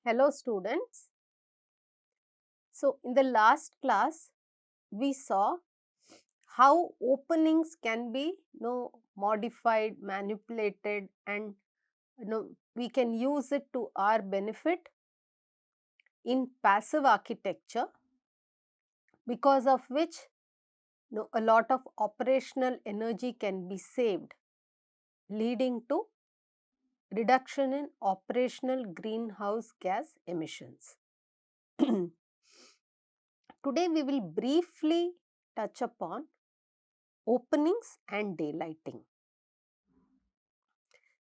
Hello students. So, in the last class we saw how openings can be modified, manipulated, and we can use it to our benefit in passive architecture, because of which a lot of operational energy can be saved, leading to reduction in operational greenhouse gas emissions. Today we will briefly touch upon openings and daylighting.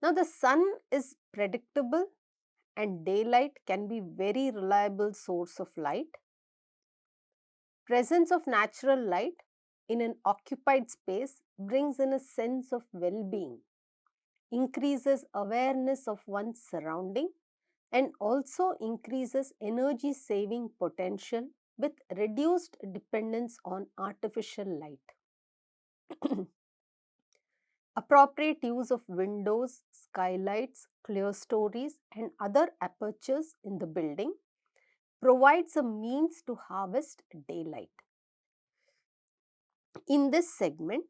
Now the sun is predictable and daylight can be very reliable source of light. Presence of natural light in an occupied space brings in a sense of well-being, increases awareness of one's surrounding, and also increases energy saving potential with reduced dependence on artificial light. Appropriate use of windows, skylights, clerestories, and other apertures in the building provides a means to harvest daylight. In this segment,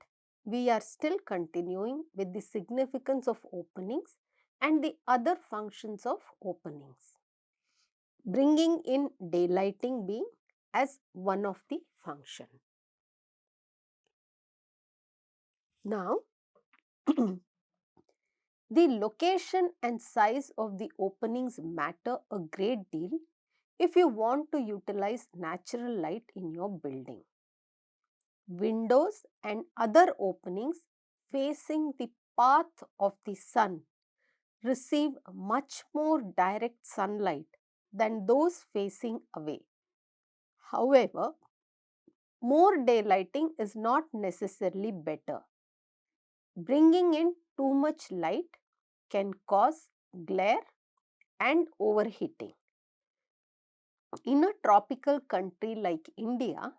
we are still continuing with the significance of openings and the other functions of openings, bringing in daylighting being as one of the function. Now, the location and size of the openings matter a great deal if you want to utilize natural light in your building. Windows and other openings facing the path of the sun receive much more direct sunlight than those facing away. However, more daylighting is not necessarily better. Bringing in too much light can cause glare and overheating. In a tropical country like India,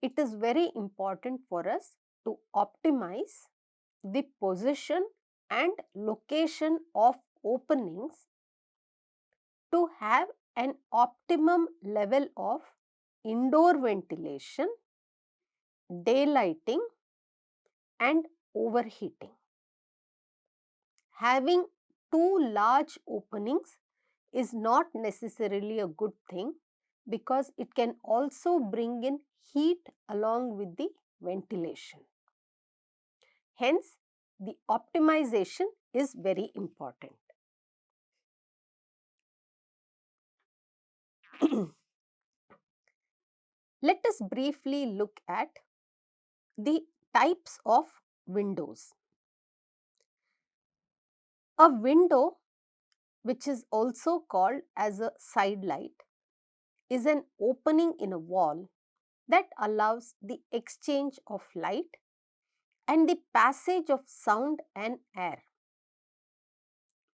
it is very important for us to optimize the position and location of openings to have an optimum level of indoor ventilation, daylighting, and overheating. Having too large openings is not necessarily a good thing, because it can also bring in heat along with the ventilation. Hence, the optimization is very important. Let us briefly look at the types of windows. A window, which is also called as a side light, is an opening in a wall that allows the exchange of light and the passage of sound and air.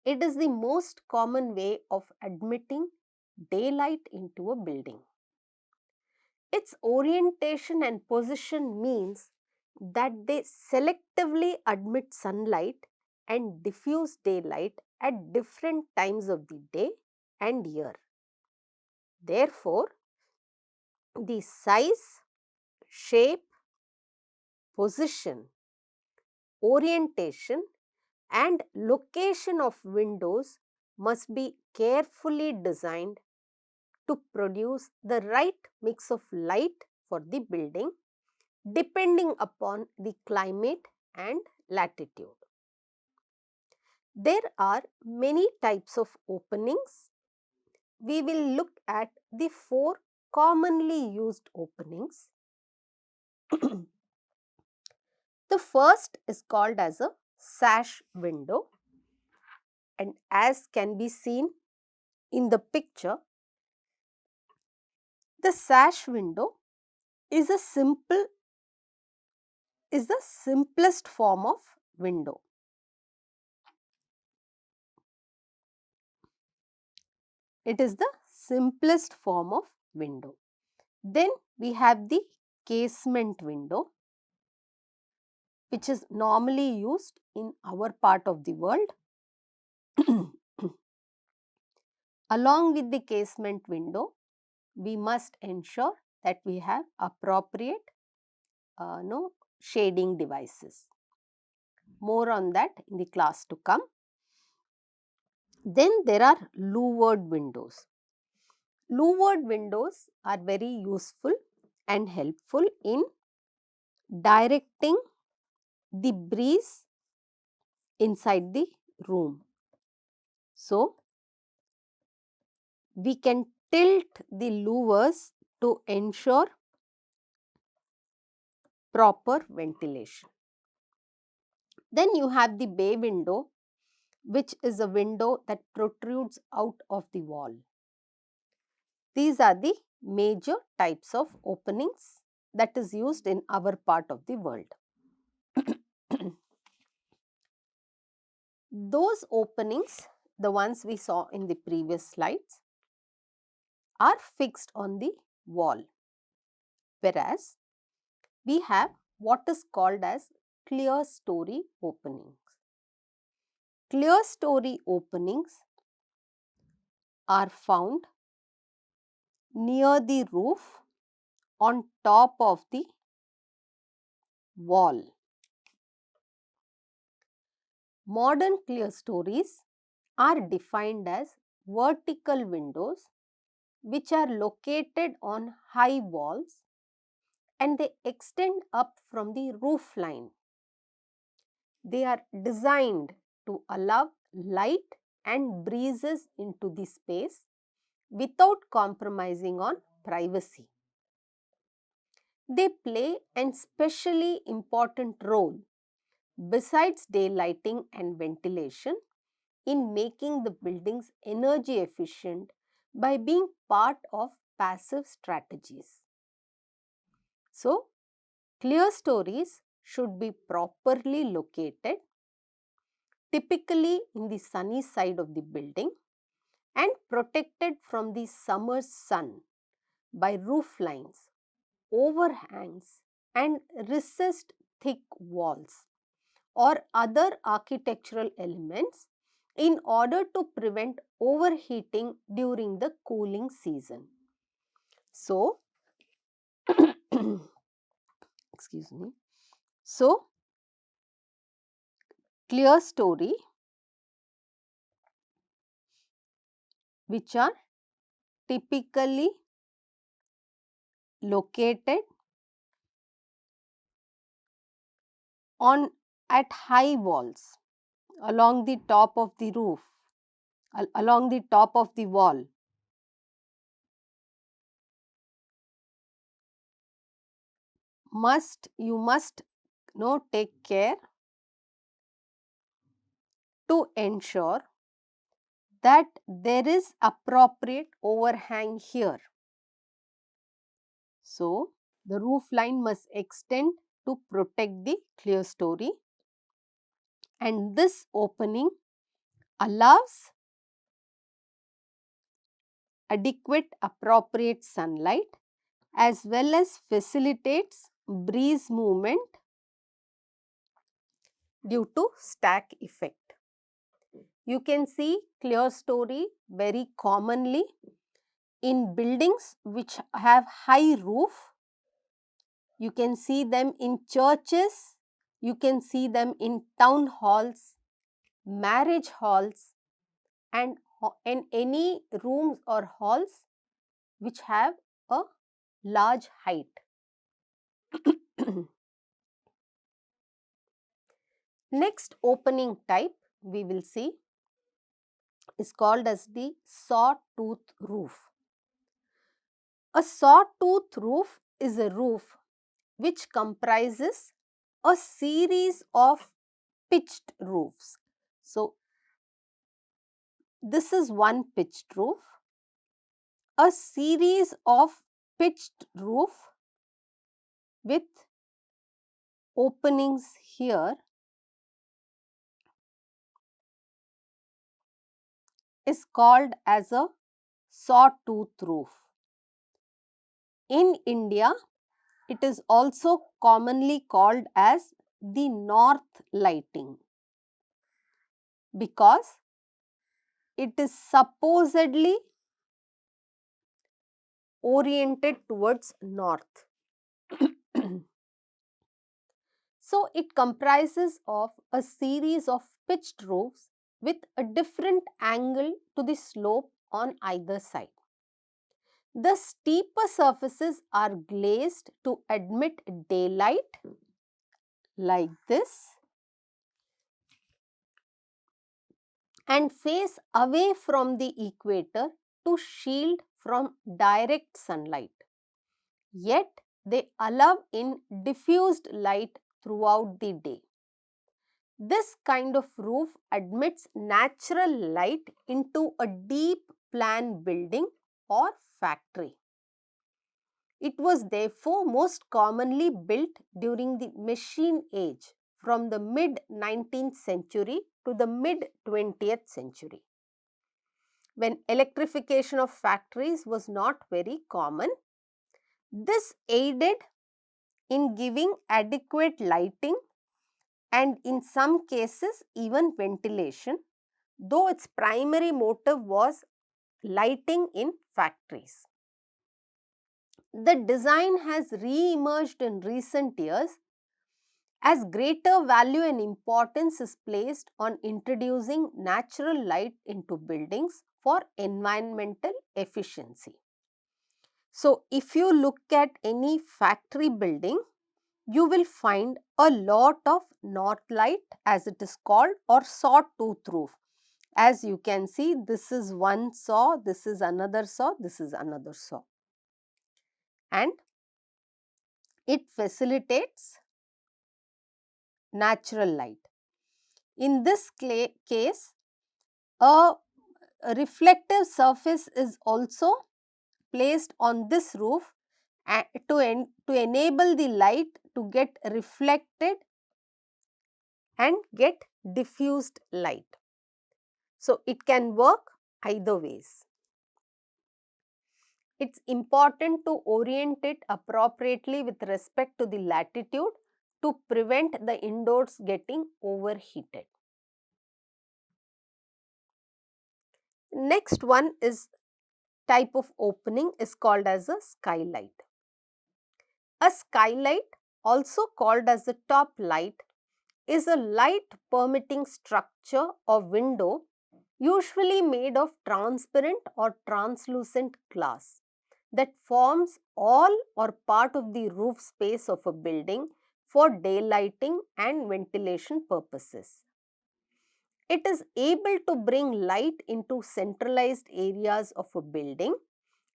It is the most common way of admitting daylight into a building. Its orientation and position means that they selectively admit sunlight and diffuse daylight at different times of the day and year. Therefore, the size, shape, position, orientation, and location of windows must be carefully designed to produce the right mix of light for the building, depending upon the climate and latitude. There are many types of openings. We will look at the 4 commonly used openings. The first is called as a sash window, and as can be seen in the picture, the sash window is the simplest form of window. It is the simplest form of window. Then we have the casement window, which is normally used in our part of the world. Along with the casement window, we must ensure that we have appropriate shading devices. More on that in the class to come. Then there are louvered windows. Louvered windows are very useful and helpful in directing the breeze inside the room. So, we can tilt the louvers to ensure proper ventilation. Then you have the bay window, which is a window that protrudes out of the wall. These are the major types of openings that is used in our part of the world. Those openings, the ones we saw in the previous slides, are fixed on the wall, whereas we have what is called as clerestory openings. Clerestory openings are found near the roof on top of the wall. Modern clerestories are defined as vertical windows which are located on high walls and they extend up from the roof line. They are designed to allow light and breezes into the space without compromising on privacy. They play an especially important role besides daylighting and ventilation in making the buildings energy efficient by being part of passive strategies. So, clerestories should be properly located, typically in the sunny side of the building and protected from the summer sun by roof lines, overhangs and recessed thick walls or other architectural elements in order to prevent overheating during the cooling season. So, excuse me. So, clerestory, which are typically located on at high walls along the top of the roof, along the top of the wall. You must take care to ensure that there is appropriate overhang here. So, the roof line must extend to protect the clerestory, and this opening allows adequate appropriate sunlight as well as facilitates breeze movement due to stack effect. You can see clerestory very commonly in buildings which have high roof. You can see them in churches, you can see them in town halls, marriage halls and in any rooms or halls which have a large height. Next opening type we will see is called as the sawtooth roof. A sawtooth roof is a roof which comprises a series of pitched roofs. So, this is one pitched roof. A series of pitched roof with openings here is called as a sawtooth roof. In India, it is also commonly called as the north lighting because it is supposedly oriented towards north. So, it comprises of a series of pitched roofs with a different angle to the slope on either side. The steeper surfaces are glazed to admit daylight like this and face away from the equator to shield from direct sunlight. Yet, they allow in diffused light throughout the day. This kind of roof admits natural light into a deep plan building or factory. It was therefore most commonly built during the machine age from the mid 19th century to the mid 20th century, when electrification of factories was not very common. This aided in giving adequate lighting and in some cases even ventilation, though its primary motive was lighting in factories. The design has re-emerged in recent years as greater value and importance is placed on introducing natural light into buildings for environmental efficiency. So, if you look at any factory building, you will find a lot of north light, as it is called, or sawtooth roof. As you can see, this is one saw, this is another saw, this is another saw. And it facilitates natural light. In this case, a reflective surface is also placed on this roof to enable the light to get reflected and get diffused light. So, it can work either ways. It is important to orient it appropriately with respect to the latitude to prevent the indoors getting overheated. Next one is type of opening is called as a skylight. A skylight, also called as a top light, is a light permitting structure or window usually made of transparent or translucent glass that forms all or part of the roof space of a building for daylighting and ventilation purposes. It is able to bring light into centralized areas of a building,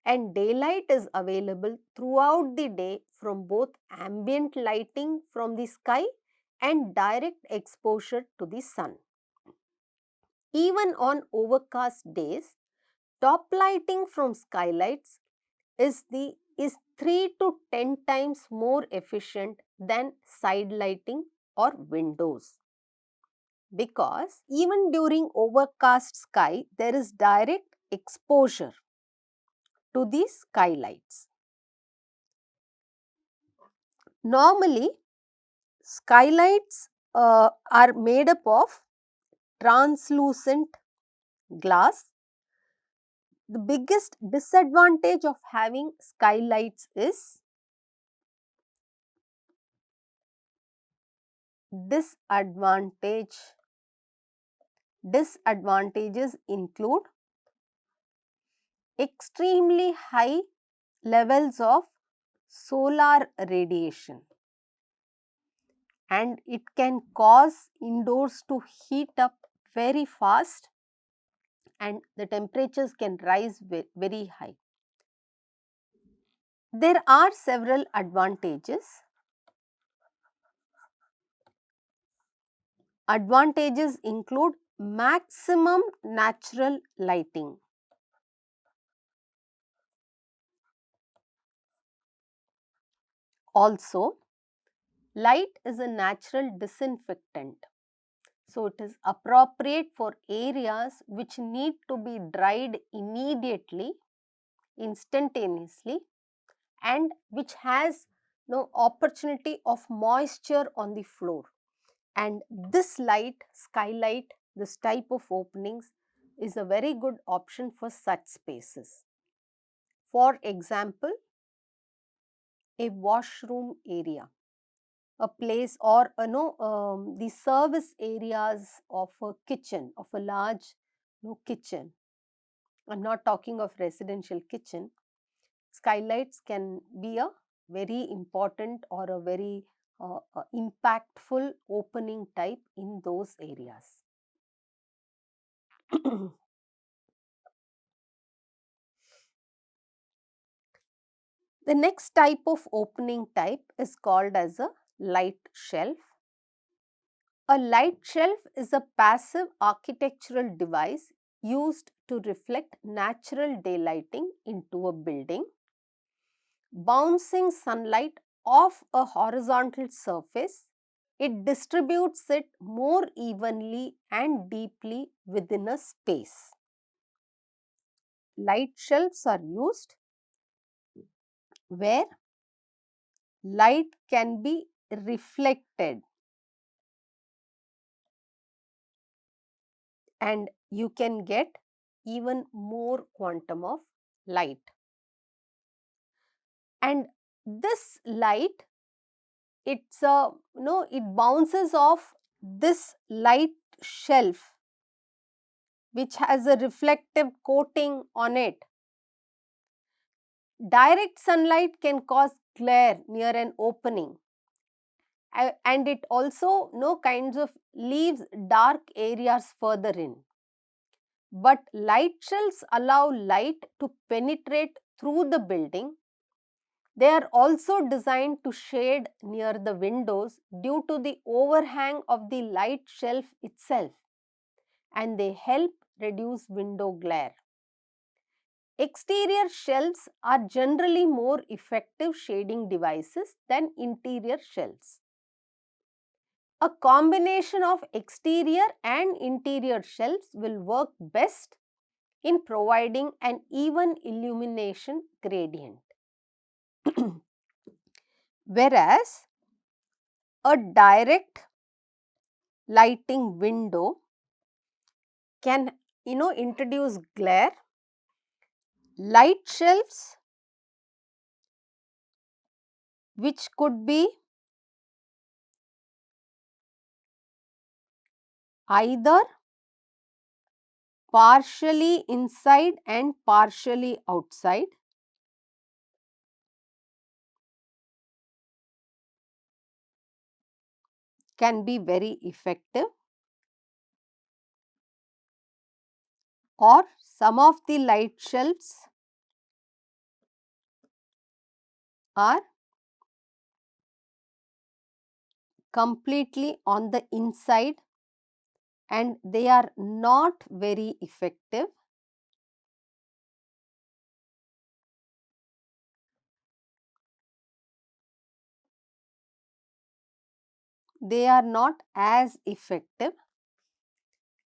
and daylight is available throughout the day from both ambient lighting from the sky and direct exposure to the sun. Even on overcast days, top lighting from skylights is 3 to 10 times more efficient than side lighting or windows, because even during overcast sky there is direct exposure to the skylights. Normally, skylights are made up of translucent glass. The biggest disadvantage of having skylights is disadvantages include extremely high levels of solar radiation, and it can cause indoors to heat up very fast and the temperatures can rise very high. There are several advantages. Advantages include maximum natural lighting. Also, light is a natural disinfectant. So, it is appropriate for areas which need to be dried immediately instantaneously and which has no opportunity of moisture on the floor. And this light, skylight, this type of openings is a very good option for such spaces. For example, a washroom area, a place, or the service areas of a kitchen, of a large kitchen. I'm not talking of residential kitchen. Skylights can be a very important or a very impactful opening type in those areas. The next type of opening type is called as a light shelf. A light shelf is a passive architectural device used to reflect natural daylighting into a building. Bouncing sunlight off a horizontal surface, it distributes it more evenly and deeply within a space. Light shelves are used where light can be reflected and you can get even more quantum of light. And this light, it bounces off this light shelf which has a reflective coating on it. Direct sunlight can cause glare near an opening, and it also kinds of leaves dark areas further in. But light shelves allow light to penetrate through the building. They are also designed to shade near the windows due to the overhang of the light shelf itself, and they help reduce window glare. Exterior shelves are generally more effective shading devices than interior shelves. A combination of exterior and interior shelves will work best in providing an even illumination gradient. Whereas a direct lighting window can introduce glare. Light shelves, which could be either partially inside and partially outside, can be very effective, or some of the light shelves are completely on the inside and they are not very effective. They are not as effective,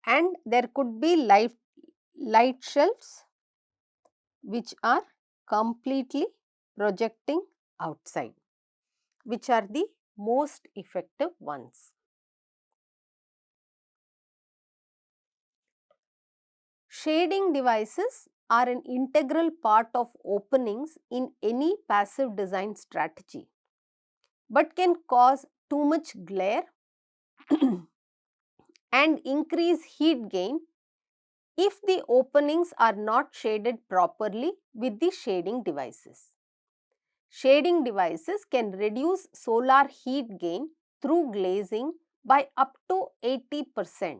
and there could be light shelves which are completely projecting outside, which are the most effective ones. Shading devices are an integral part of openings in any passive design strategy, but can cause too much glare and increase heat gain if the openings are not shaded properly with the shading devices. Shading devices can reduce solar heat gain through glazing by up to 80%.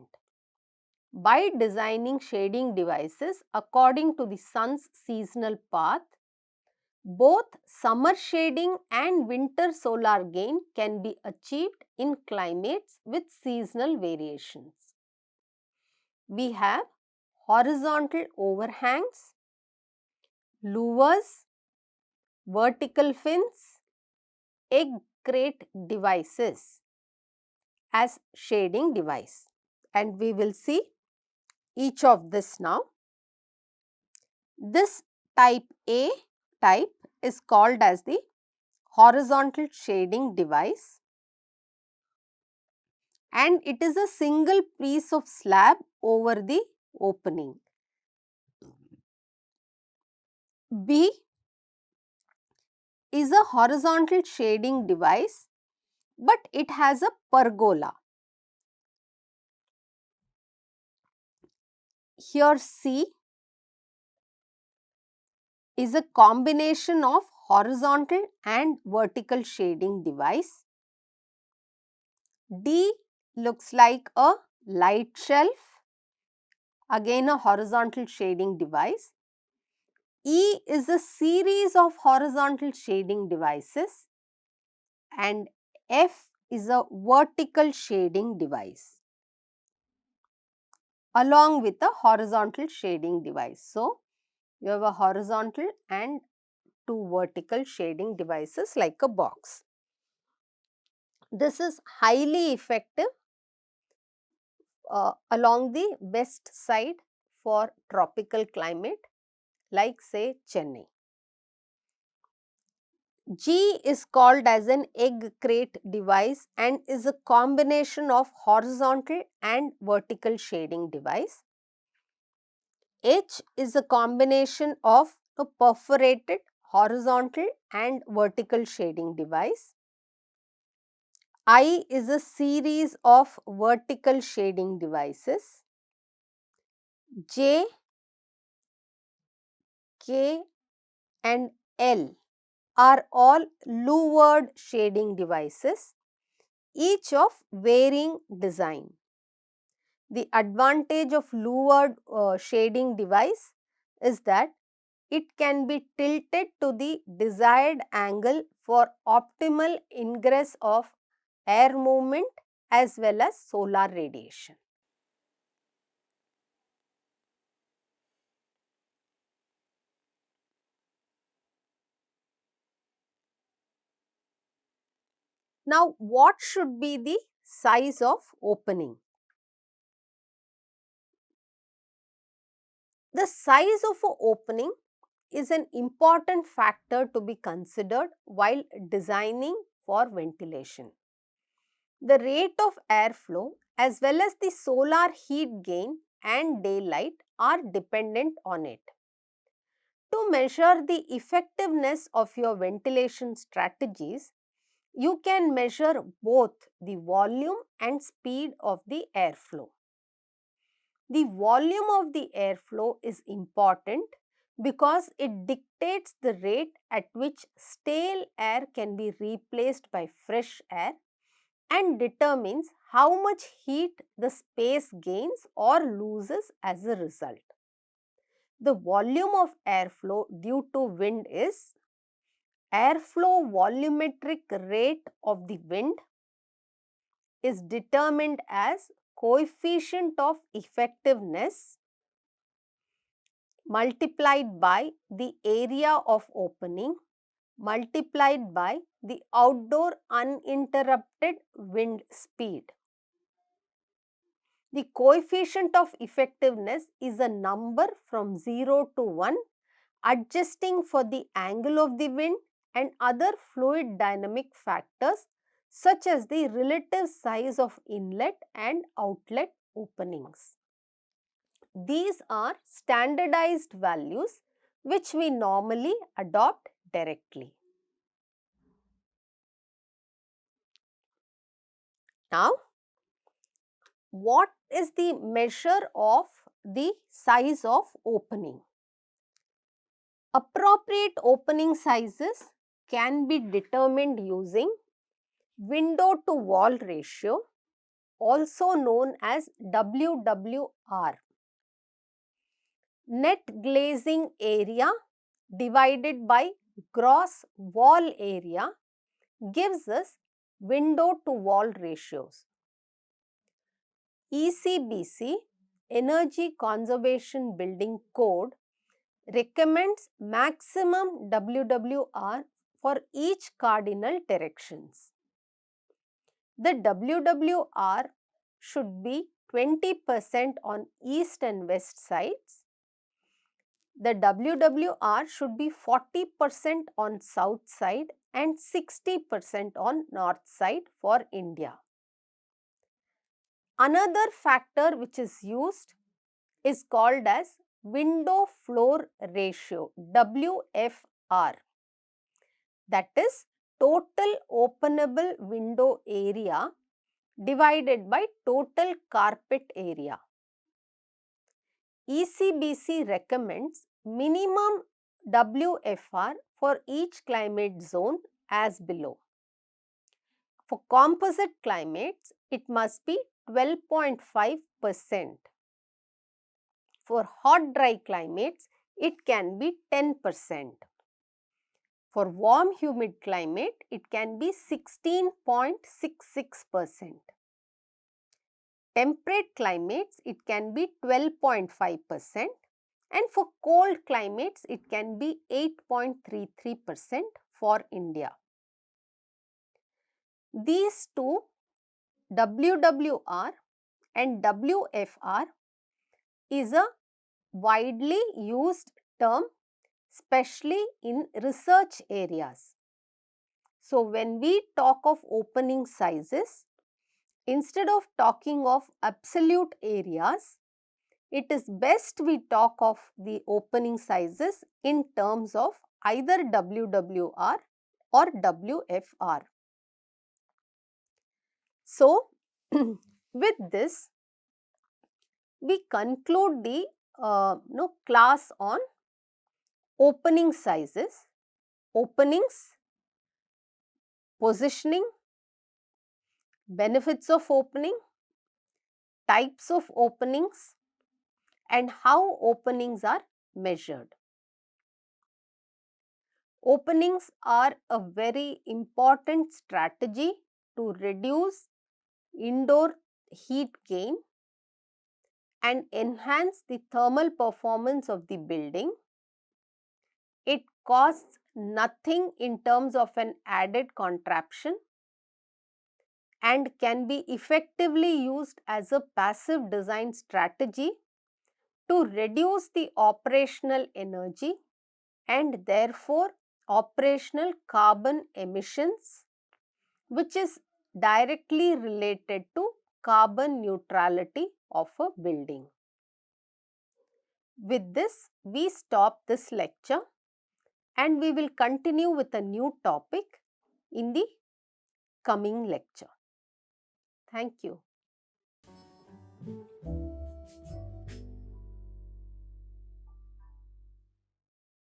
By designing shading devices according to the sun's seasonal path, both summer shading and winter solar gain can be achieved in climates with seasonal variations. We have horizontal overhangs, louvers, vertical fins, egg crate devices as shading device, and we will see each of this now. This type A type is called as the horizontal shading device, and it is a single piece of slab over the opening. B is a horizontal shading device, but it has a pergola. Here C is a combination of horizontal and vertical shading device. D looks like a light shelf, again a horizontal shading device. E is a series of horizontal shading devices, and F is a vertical shading device along with a horizontal shading device. So, you have a horizontal and two vertical shading devices like a box. This is highly effective along the west side for tropical climate like say Chennai. G is called as an egg crate device and is a combination of horizontal and vertical shading device. H is a combination of a perforated horizontal and vertical shading device. I is a series of vertical shading devices. J, K and L are all louvered shading devices, each of varying design. The advantage of louvered shading device is that it can be tilted to the desired angle for optimal ingress of air movement as well as solar radiation. Now, what should be the size of opening? The size of an opening is an important factor to be considered while designing for ventilation. The rate of airflow as well as the solar heat gain and daylight are dependent on it. To measure the effectiveness of your ventilation strategies, you can measure both the volume and speed of the airflow. The volume of the airflow is important because it dictates the rate at which stale air can be replaced by fresh air and determines how much heat the space gains or loses as a result. The volume of airflow due to wind is airflow volumetric rate of the wind is determined as coefficient of effectiveness multiplied by the area of opening multiplied by the outdoor uninterrupted wind speed. The coefficient of effectiveness is a number from 0 to 1 adjusting for the angle of the wind and other fluid dynamic factors such as the relative size of inlet and outlet openings. These are standardized values which we normally adopt directly. Now, what is the measure of the size of opening? Appropriate opening sizes can be determined using window to wall ratio, also known as WWR. Net glazing area divided by gross wall area gives us window to wall ratios. ECBC, Energy Conservation Building Code, recommends maximum WWR for each cardinal directions. The WWR should be 20% on east and west sides, the WWR should be 40% on south side and 60% on north side for India. Another factor which is used is called as window floor ratio, WFR. That is total openable window area divided by total carpet area. ECBC recommends minimum WFR for each climate zone as below. For composite climates, it must be 12.5%. For hot dry climates, it can be 10%. For warm humid climate, it can be 16.66%. Temperate climates, it can be 12.5%, and for cold climates, it can be 8.33% for India. These two, WWR and WFR, is a widely used term, especially in research areas. So, when we talk of opening sizes, instead of talking of absolute areas, it is best we talk of the opening sizes in terms of either WWR or WFR. So, with this, we conclude the class on opening sizes, openings, positioning, benefits of opening, types of openings, and how openings are measured. Openings are a very important strategy to reduce indoor heat gain and enhance the thermal performance of the building. It costs nothing in terms of an added contraption and can be effectively used as a passive design strategy to reduce the operational energy and therefore operational carbon emissions, which is directly related to carbon neutrality of a building. With this, we stop this lecture and we will continue with a new topic in the coming lecture. Thank you.